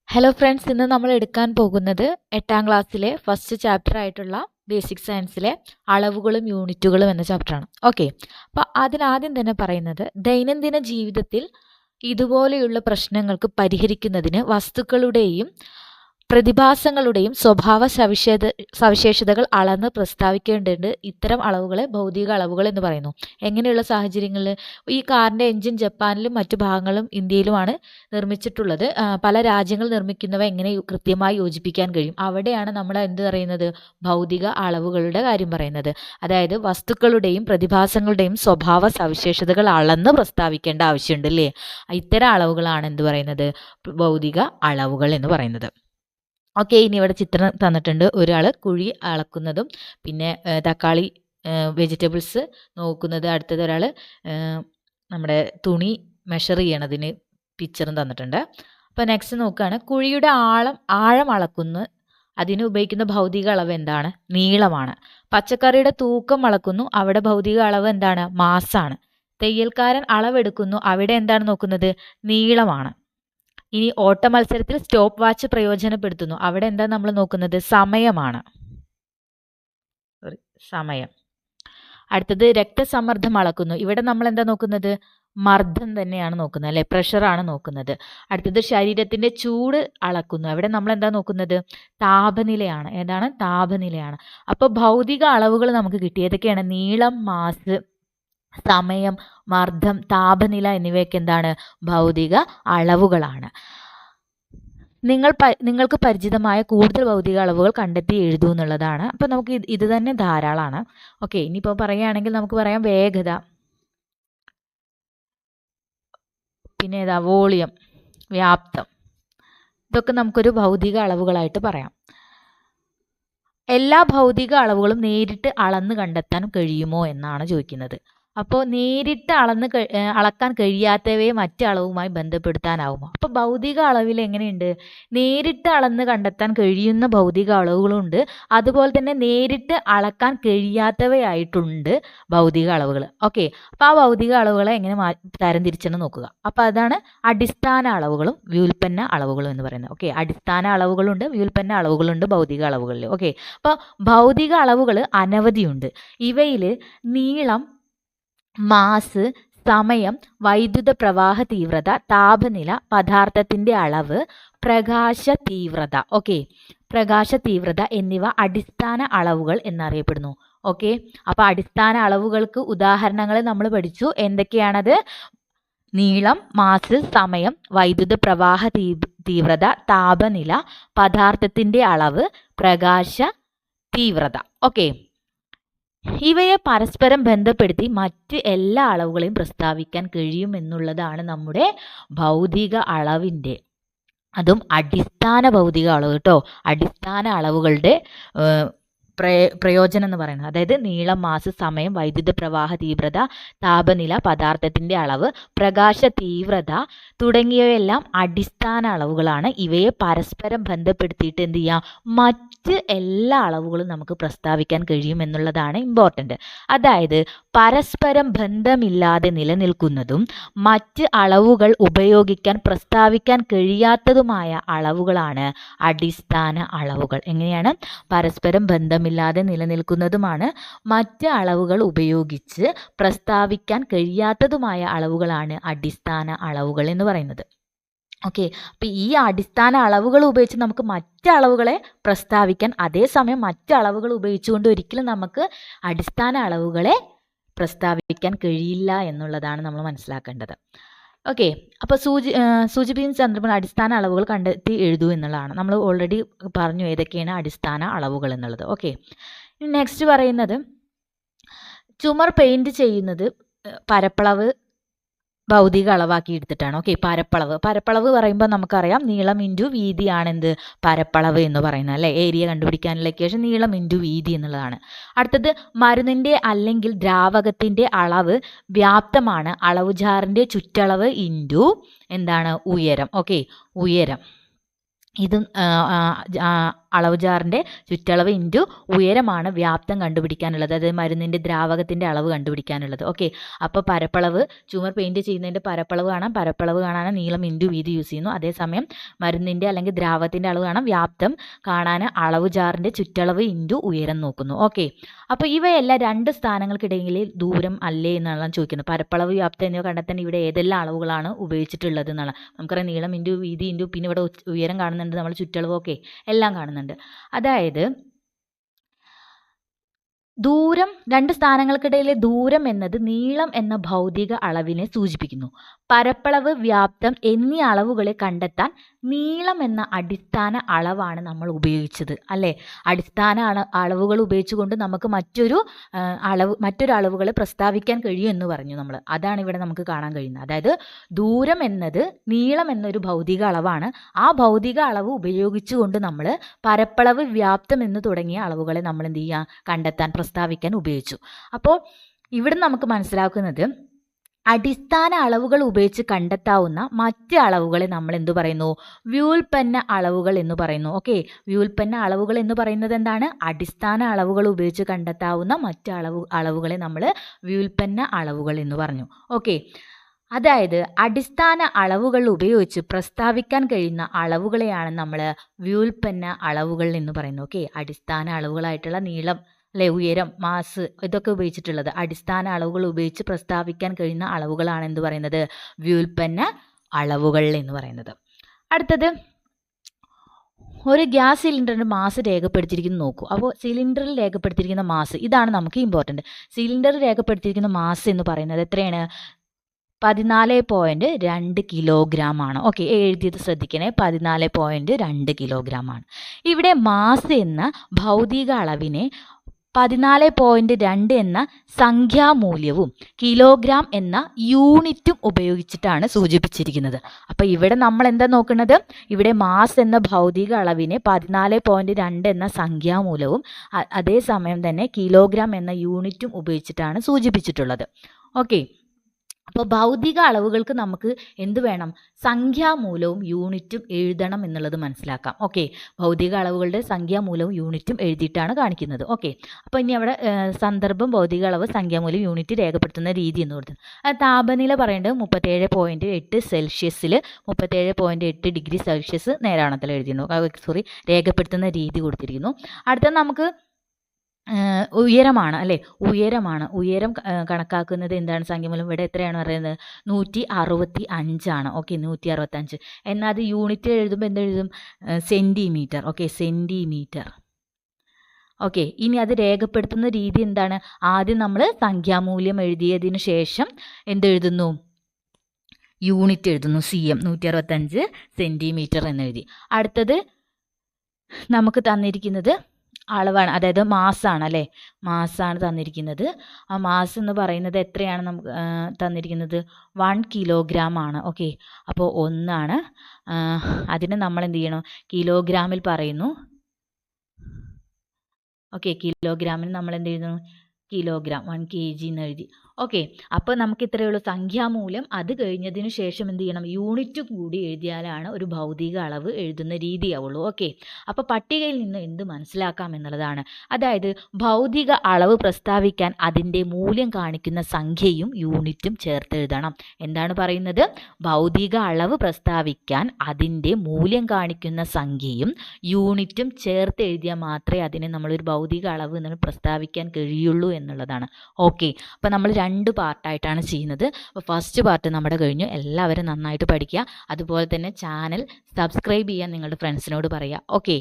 Hello friends, ഇന്ന് നമ്മൾ എടുക്കാൻ പോകുന്നത് 8ാം ക്ലാസ്സിലെ ഫസ്റ്റ് ചാപ്റ്റർ ആയിട്ടുള്ള ബേസിക് സയൻസിലെ അളവുകളും യൂണിറ്റുകളും എന്ന ചാപ്റ്ററാണ്. ഓക്കെ, അപ്പോൾ അതിനാദ്യം തന്നെ പറയുന്നത് ദൈനംദിന ജീവിതത്തിൽ ഇതുപോലെയുള്ള പ്രശ്നങ്ങൾക്ക് പരിഹരിക്കുന്നതിന് വസ്തുക്കളുടെയും പ്രതിഭാസങ്ങളുടെയും സ്വഭാവ സവിശേഷതകൾ അളന്ന് പ്രസ്താവിക്കേണ്ടതുണ്ട്. ഇത്തരം അളവുകളെ ഭൗതിക അളവുകൾ എന്ന് പറയുന്നു. എങ്ങനെയുള്ള സാഹചര്യങ്ങളിൽ ഈ കാറിൻ്റെ എൻജിൻ ജപ്പാനിലും മറ്റു ഭാഗങ്ങളും ഇന്ത്യയിലുമാണ് നിർമ്മിച്ചിട്ടുള്ളത്. പല രാജ്യങ്ങൾ നിർമ്മിക്കുന്നവ എങ്ങനെ കൃത്യമായി യോജിപ്പിക്കാൻ കഴിയും, അവിടെയാണ് നമ്മൾ എന്ത് പറയുന്നത്, ഭൗതിക അളവുകളുടെ കാര്യം പറയുന്നത്. അതായത് വസ്തുക്കളുടെയും പ്രതിഭാസങ്ങളുടെയും സ്വഭാവ സവിശേഷതകൾ അളന്ന് പ്രസ്താവിക്കേണ്ട ആവശ്യമുണ്ട് അല്ലേ. ഇത്തരം അളവുകളാണ് എന്ത് പറയുന്നത്, ഭൗതിക അളവുകൾ എന്ന് പറയുന്നത്. ഓക്കെ, ഇനി ഇവിടെ ചിത്രം തന്നിട്ടുണ്ട്. ഒരാൾ കുഴി അളക്കുന്നതും പിന്നെ തക്കാളി വെജിറ്റബിൾസ് നോക്കുന്നത്, അടുത്തത് ഒരാൾ നമ്മുടെ തുണി മെഷർ ചെയ്യണതിന് പിക്ചറും തന്നിട്ടുണ്ട്. അപ്പോൾ നെക്സ്റ്റ് നോക്കുകയാണ്, കുഴിയുടെ ആഴം അളക്കുന്നു, അതിന് ഉപയോഗിക്കുന്ന ഭൗതിക അളവ് എന്താണ്, നീളമാണ്. പച്ചക്കറിയുടെ തൂക്കം അളക്കുന്നു, അവിടെ ഭൗതിക അളവ് എന്താണ്, മാസാണ്. തയ്യൽക്കാരൻ അളവെടുക്കുന്നു, അവിടെ എന്താണ് നോക്കുന്നത്, നീളമാണ്. ഇനി ഓട്ട മത്സരത്തിൽ സ്റ്റോപ്പ് വാച്ച് പ്രയോജനപ്പെടുത്തുന്നു, അവിടെ എന്താ നമ്മൾ നോക്കുന്നത്, സമയമാണ്, സമയം. അടുത്തത് രക്തസമ്മർദ്ദം അളക്കുന്നു, ഇവിടെ നമ്മൾ എന്താ നോക്കുന്നത്, മർദ്ദം തന്നെയാണ് നോക്കുന്നത് അല്ലെ, പ്രഷറാണ് നോക്കുന്നത്. അടുത്തത് ശരീരത്തിന്റെ ചൂട് അളക്കുന്നു, അവിടെ നമ്മൾ എന്താ നോക്കുന്നത്, താപനിലയാണ്. ഏതാണ്, താപനിലയാണ്. അപ്പോൾ ഭൗതിക അളവുകൾ നമുക്ക് കിട്ടി. ഏതൊക്കെയാണ്, നീളം, മാസ്, സമയം, മർദ്ദം, താപനില എന്നിവയൊക്കെ എന്താണ്, ഭൗതിക അളവുകളാണ്. നിങ്ങൾക്ക് പരിചിതമായ കൂടുതൽ ഭൗതിക അളവുകൾ കണ്ടെത്തി എഴുതൂ എന്നുള്ളതാണ്. അപ്പോൾ നമുക്ക് ഇത് തന്നെ ധാരാളമാണ്. ഓക്കെ, ഇനിയിപ്പോൾ പറയുകയാണെങ്കിൽ നമുക്ക് പറയാം വേഗത, പിന്നെ ഏതാ, വോളിയം, വ്യാപ്തം. ഇതൊക്കെ നമുക്കൊരു ഭൗതിക അളവുകളായിട്ട് പറയാം. എല്ലാ ഭൗതിക അളവുകളും നേരിട്ട് അളന്ന് കണ്ടെത്താൻ കഴിയുമോ എന്നാണ് ചോദിക്കുന്നത്. അപ്പോൾ നേരിട്ട് അളക്കാൻ കഴിയാത്തവയെ മറ്റ് അളവുമായി ബന്ധപ്പെടുത്താനാവുമോ? അപ്പോൾ ഭൗതിക അളവിൽ എങ്ങനെയുണ്ട്, നേരിട്ട് അളന്ന് കണ്ടെത്താൻ കഴിയുന്ന ഭൗതിക അളവുകളുണ്ട്, അതുപോലെ തന്നെ നേരിട്ട് അളക്കാൻ കഴിയാത്തവയായിട്ടുണ്ട് ഭൗതിക അളവുകൾ. ഓക്കെ, അപ്പോൾ ആ ഭൗതിക അളവുകളെ എങ്ങനെ തരംതിരിച്ചെന്ന് നോക്കുക. അപ്പോൾ അതാണ് അടിസ്ഥാന അളവുകളും വ്യുൽപ്പന്ന അളവുകളും എന്ന് പറയുന്നത്. ഓക്കെ, അടിസ്ഥാന അളവുകളുണ്ട്, വ്യുൽപ്പന്ന അളവുകളുണ്ട് ഭൗതിക അളവുകളിൽ. ഓക്കെ, അപ്പോൾ ഭൗതിക അളവുകൾ അനവധിയുണ്ട്. ഇവയിൽ നീളം, മാസ്, സമയം, വൈദ്യുത പ്രവാഹ തീവ്രത, താപനില, പദാർത്ഥത്തിന്റെ അളവ്, പ്രകാശ തീവ്രത, ഓക്കെ, പ്രകാശ തീവ്രത എന്നിവ അടിസ്ഥാന അളവുകൾ എന്നറിയപ്പെടുന്നു. ഓക്കെ, അപ്പോൾ അടിസ്ഥാന അളവുകൾക്ക് ഉദാഹരണങ്ങൾ നമ്മൾ പഠിച്ചു. എന്തൊക്കെയാണത്, നീളം, മാസ്, സമയം, വൈദ്യുത പ്രവാഹ തീവ്രത, താപനില, പദാർത്ഥത്തിന്റെ അളവ്, പ്രകാശ തീവ്രത. ഓക്കെ, ഇവയെ പരസ്പരം ബന്ധപ്പെടുത്തി മറ്റ് എല്ലാ അളവുകളെയും പ്രസ്താവിക്കാൻ കഴിയും എന്നുള്ളതാണ് നമ്മുടെ ഭൗതിക അളവിൻ്റെ, അതും അടിസ്ഥാന ഭൗതിക അളവ് കേട്ടോ. അടിസ്ഥാന അളവുകളുടെ പ്രയോജനം എന്ന് പറയുന്നത്, അതായത് നീളം, മാസ്, സമയം, വൈദ്യുത പ്രവാഹ തീവ്രത, താപനില, പദാർത്ഥത്തിന്റെ അളവ്, പ്രകാശ തീവ്രത തുടങ്ങിയവയെല്ലാം അടിസ്ഥാന അളവുകളാണ്. ഇവയെ പരസ്പരം ബന്ധപ്പെടുത്തിയിട്ട് എന്ത് ചെയ്യാം, മറ്റ് എല്ലാ അളവുകളും നമുക്ക് പ്രസ്താവിക്കാൻ കഴിയും എന്നുള്ളതാണ് ഇമ്പോർട്ടൻ്റ്. അതായത് പരസ്പരം ബന്ധമില്ലാതെ നിലനിൽക്കുന്നതും മറ്റ് അളവുകൾ ഉപയോഗിക്കാൻ പ്രസ്താവിക്കാൻ കഴിയാത്തതുമായ അളവുകളാണ് അടിസ്ഥാന അളവുകൾ. എങ്ങനെയാണ്, പരസ്പരം ബന്ധമില്ലാതെ നിലനിൽക്കുന്നതുമാണ്, മറ്റ് അളവുകൾ ഉപയോഗിച്ച് പ്രസ്താവിക്കാൻ കഴിയാത്തതുമായ അളവുകളാണ് അടിസ്ഥാന അളവുകൾ എന്ന് പറയുന്നത്. ഓക്കെ, അപ്പോൾ ഈ അടിസ്ഥാന അളവുകൾ ഉപയോഗിച്ച് നമുക്ക് മറ്റ് അളവുകളെ പ്രസ്താവിക്കാൻ, അതേസമയം മറ്റ് അളവുകൾ ഉപയോഗിച്ചുകൊണ്ട് ഒരിക്കലും നമുക്ക് അടിസ്ഥാന അളവുകളെ പ്രസ്താവിക്കാൻ കഴിയില്ല എന്നുള്ളതാണ് നമ്മൾ മനസ്സിലാക്കേണ്ടത്. ഓക്കെ, അപ്പോൾ സൂചിപ്പിക്കുന്ന സന്ദർഭങ്ങൾ അടിസ്ഥാന അളവുകൾ കണ്ടെത്തി എഴുതൂ എന്നുള്ളതാണ്. നമ്മൾ ഓൾറെഡി പറഞ്ഞു ഏതൊക്കെയാണ് അടിസ്ഥാന അളവുകൾ എന്നുള്ളത്. ഓക്കെ, നെക്സ്റ്റ് പറയുന്നത് ചുമർ പെയിൻറ് ചെയ്യുന്നത് പരപ്പളവ് ഭൗതിക അളവാക്കി എടുത്തിട്ടാണ്. ഓക്കെ, പരപ്പളവ് പറയുമ്പോൾ നമുക്കറിയാം നീളം ഇൻറ്റു വീതിയാണ് എന്ത്, പരപ്പളവ് എന്ന് പറയുന്നത് അല്ലേ. ഏരിയ കണ്ടുപിടിക്കാനുള്ള ഇക്വേഷൻ നീളം ഇൻറ്റു വീതി എന്നുള്ളതാണ്. അടുത്തത് മരുന്നിൻ്റെ അല്ലെങ്കിൽ ദ്രാവകത്തിൻ്റെ അളവ് വ്യാപ്തമാണ്, അളവുജാറിൻ്റെ ചുറ്റളവ് ഇൻറ്റു എന്താണ്, ഉയരം. ഓക്കെ, ഉയരം. ഇതും അളവ് ജാറിൻ്റെ ചുറ്റളവ് ഇൻറ്റു ഉയരമാണ് വ്യാപ്തം കണ്ടുപിടിക്കാനുള്ളത്, അതായത് മരുന്നിൻ്റെ ദ്രാവകത്തിൻ്റെ അളവ് കണ്ടുപിടിക്കാനുള്ളത്. ഓക്കെ, അപ്പോൾ പരപ്പളവ് ചുമർ പെയിൻറ്റ് ചെയ്യുന്നതിൻ്റെ പരപ്പളവ് കാണാൻ നീളം ഇൻറ്റു വീതി യൂസ് ചെയ്യുന്നു. അതേസമയം മരുന്നിൻ്റെ അല്ലെങ്കിൽ ദ്രാവകത്തിൻ്റെ അളവ് കാണാൻ വ്യാപ്തം കാണാൻ അളവ് ജാറിൻ്റെ ചുറ്റളവ് ഇൻറ്റു ഉയരം നോക്കുന്നു. ഓക്കെ, അപ്പോൾ ഇവയെല്ലാം രണ്ട് സ്ഥാനങ്ങൾക്കിടയിൽ ദൂരം അല്ലേ എന്നാണ് ചോദിക്കുന്നത്. പരപ്പളവ് വ്യാപ്തം എന്നിവ കണ്ടെത്താൻ ഇവിടെ ഏതെല്ലാം അളവുകളാണ് ഉപയോഗിച്ചിട്ടുള്ളത് എന്നാണ്. നമുക്കറിയാം നീളം ഇൻറ്റു വീതി ഇൻറ്റു പിന്നെ ഇവിടെ ഉയരം കാണുന്നുണ്ട്, നമ്മൾ ചുറ്റളവ് ഒക്കെ എല്ലാം കാണുന്നുണ്ട്. അതായത് ദൂരം, രണ്ട് സ്ഥാനങ്ങൾക്കിടയിലെ ദൂരം എന്നത് നീളം എന്ന ഭൗതിക അളവിനെ സൂചിപ്പിക്കുന്നു. പരപ്പളവ്, വ്യാപ്തം എന്നീ അളവുകളെ കണ്ടെത്താൻ നീളം എന്ന അടിസ്ഥാന അളവാണ് നമ്മൾ ഉപയോഗിച്ചത് അല്ലേ. അടിസ്ഥാന അളവുകൾ ഉപയോഗിച്ചുകൊണ്ട് നമുക്ക് മറ്റൊരു അളവുകളെ പ്രസ്താവിക്കാൻ കഴിയും എന്ന് പറഞ്ഞു നമ്മൾ. അതാണ് ഇവിടെ നമുക്ക് കാണാൻ കഴിയുന്നത്. അതായത് ദൂരം എന്നത് നീളം എന്നൊരു ഭൗതിക അളവാണ്. ആ ഭൗതിക അളവ് ഉപയോഗിച്ചുകൊണ്ട് നമ്മൾ പരപ്പളവ്, വ്യാപ്തം എന്ന് തുടങ്ങിയ അളവുകളെ നമ്മൾ എന്ത് ചെയ്യുക, കണ്ടെത്താൻ, പ്രസ്താവിക്കാൻ ഉപയോഗിച്ചു. അപ്പോൾ ഇവിടെ നമുക്ക് മനസ്സിലാക്കുന്നത് അടിസ്ഥാന അളവുകൾ ഉപയോഗിച്ച് കണ്ടെത്താവുന്ന മറ്റ് അളവുകളെ നമ്മൾ എന്തു പറയുന്നു, വ്യുൽപ്പന്ന അളവുകൾ എന്ന് പറയുന്നു. ഓക്കെ, വ്യുൽപ്പന്ന അളവുകൾ എന്ന് പറയുന്നത് എന്താണ്? അടിസ്ഥാന അളവുകൾ ഉപയോഗിച്ച് കണ്ടെത്താവുന്ന മറ്റ് അളവുകളെ നമ്മൾ വ്യുൽപ്പന്ന അളവുകൾ എന്ന് പറഞ്ഞു. ഓക്കെ, അതായത് അടിസ്ഥാന അളവുകൾ ഉപയോഗിച്ച് പ്രസ്താവിക്കാൻ കഴിയുന്ന അളവുകളെയാണ് നമ്മൾ വ്യുൽപ്പന്ന അളവുകൾ എന്ന് പറയുന്നത്. ഓക്കെ, അടിസ്ഥാന അളവുകളായിട്ടുള്ള നീളം അല്ലെ, ഉയരം, മാസ് ഇതൊക്കെ ഉപയോഗിച്ചിട്ടുള്ളത് അടിസ്ഥാന അളവുകൾ ഉപയോഗിച്ച് പ്രസ്താവിക്കാൻ കഴിയുന്ന അളവുകളാണ് എന്ത് പറയുന്നത്, വ്യുൽപ്പന്ന അളവുകൾ എന്ന് പറയുന്നത്. അടുത്തത്, ഒരു ഗ്യാസ് സിലിണ്ടറിൻ്റെ മാസ് രേഖപ്പെടുത്തിയിരിക്കുന്നു നോക്കൂ. അപ്പോൾ സിലിണ്ടറിൽ രേഖപ്പെടുത്തിയിരിക്കുന്ന മാസ്, ഇതാണ് നമുക്ക് ഇമ്പോർട്ടൻ്റ്. സിലിണ്ടറിൽ രേഖപ്പെടുത്തിയിരിക്കുന്ന മാസ് എന്ന് പറയുന്നത് എത്രയാണ്? 14.2 കിലോഗ്രാം ആണ്. ഓക്കെ, എഴുതിയത് ശ്രദ്ധിക്കണേ, 14.2 കിലോഗ്രാം ആണ്. ഇവിടെ മാസ് എന്ന ഭൗതിക അളവിനെ 14.2 എന്ന സംഖ്യാമൂല്യവും കിലോഗ്രാം എന്ന യൂണിറ്റും ഉപയോഗിച്ചിട്ടാണ് സൂചിപ്പിച്ചിരിക്കുന്നത്. അപ്പോൾ ഇവിടെ നമ്മൾ എന്താ നോക്കുന്നത്? ഇവിടെ മാസ് എന്ന ഭൗതിക അളവിനെ 14.2 എന്ന സംഖ്യാമൂലവും അതേസമയം തന്നെ കിലോഗ്രാം എന്ന യൂണിറ്റും ഉപയോഗിച്ചിട്ടാണ് സൂചിപ്പിച്ചിട്ടുള്ളത്. ഓക്കെ, അപ്പോൾ ഭൗതിക അളവുകൾക്ക് നമുക്ക് എന്ത് വേണം? സംഖ്യാമൂലവും യൂണിറ്റും എഴുതണം എന്നുള്ളത് മനസ്സിലാക്കാം. ഓക്കെ, ഭൗതിക അളവുകളുടെ സംഖ്യാമൂലവും യൂണിറ്റും എഴുതിയിട്ടാണ് കാണിക്കുന്നത്. ഓക്കെ, അപ്പോൾ ഇനി അവിടെ സന്ദർഭം, ഭൗതിക അളവ്, സംഖ്യാമൂലം, യൂണിറ്റ് രേഖപ്പെടുത്തുന്ന രീതി എന്ന് കൊടുത്തത്. താപനില പറയേണ്ടത് 37.8 സെൽഷ്യസിൽ 37.8 ഡിഗ്രി സെൽഷ്യസ് നേരാവണ്ണത്തിൽ എഴുതിയിരുന്നു. രേഖപ്പെടുത്തുന്ന രീതി കൊടുത്തിരിക്കുന്നു. അടുത്ത നമുക്ക് ഉയരമാണ് അല്ലേ, ഉയരം കണക്കാക്കുന്നത് എന്താണ്? സംഖ്യമൂലം ഇവിടെ എത്രയാണ് പറയുന്നത്? 165 ആണ്. ഓക്കെ, 165. എന്നാൽ അത് യൂണിറ്റ് എഴുതുമ്പോൾ എന്തെഴുതും? സെൻറ്റിമീറ്റർ. Okay, centimetre. ഓക്കെ, ഇനി അത് രേഖപ്പെടുത്തുന്ന രീതി എന്താണ്? ആദ്യം നമ്മൾ സംഖ്യാമൂല്യം എഴുതിയതിന് ശേഷം എന്തെഴുതുന്നു? യൂണിറ്റ് എഴുതുന്നു. cm 165 സെൻറ്റിമീറ്റർ എന്നെഴുതി. അടുത്തത് നമുക്ക് തന്നിരിക്കുന്നത് അളവാണ്, അതായത് മാസാണ് അല്ലേ, മാസാണ് തന്നിരിക്കുന്നത്. ആ മാസ് എന്ന് പറയുന്നത് എത്രയാണ് നമുക്ക് തന്നിരിക്കുന്നത്? 1 കിലോഗ്രാം ആണ്. ഓക്കെ, അപ്പോൾ 1 അതിന് നമ്മൾ എന്ത് ചെയ്യണം? കിലോഗ്രാമിൽ പറയുന്നു. ഓക്കെ, കിലോഗ്രാമിൽ നമ്മൾ എന്ത് ചെയ്യുന്നു? കിലോഗ്രാം 1 kg എന്ന് എഴുതി. ഓക്കെ, അപ്പോൾ നമുക്ക് ഇത്രയേ ഉള്ളൂ സംഖ്യാമൂല്യം. അത് കഴിഞ്ഞതിന് ശേഷം എന്ത് ചെയ്യണം? യൂണിറ്റ് കൂടി എഴുതിയാലാണ് ഒരു ഭൗതിക അളവ് എഴുതുന്ന രീതിയാവുള്ളൂ. ഓക്കെ, അപ്പോൾ പട്ടികയിൽ നിന്ന് എന്ത് മനസ്സിലാക്കാം എന്നുള്ളതാണ്. അതായത് ഭൗതിക അളവ് പ്രസ്താവിക്കാൻ അതിൻ്റെ മൂല്യം കാണിക്കുന്ന സംഖ്യയും യൂണിറ്റും ചേർത്ത് എഴുതണം. എന്താണ് പറയുന്നത്? ഭൗതിക അളവ് പ്രസ്താവിക്കാൻ അതിൻ്റെ മൂല്യം കാണിക്കുന്ന സംഖ്യയും യൂണിറ്റും ചേർത്ത് എഴുതിയാൽ മാത്രമേ അതിനെ നമ്മളൊരു ഭൗതിക അളവ് എന്ന് പ്രസ്താവിക്കാൻ കഴിയുള്ളൂ എന്നുള്ളതാണ്. ഓക്കെ, അപ്പോൾ നമ്മൾ 2 പാർട്ടായിട്ടാണ് ചെയ്യുന്നത്. അപ്പോൾ ഫസ്റ്റ് പാർട്ട് നമ്മുടെ കഴിഞ്ഞു. എല്ലാവരും നന്നായിട്ട് പഠിക്കുക. അതുപോലെ തന്നെ ചാനൽ സബ്സ്ക്രൈബ് ചെയ്യാൻ നിങ്ങളുടെ ഫ്രണ്ട്സിനോട് പറയുക. ഓക്കെ.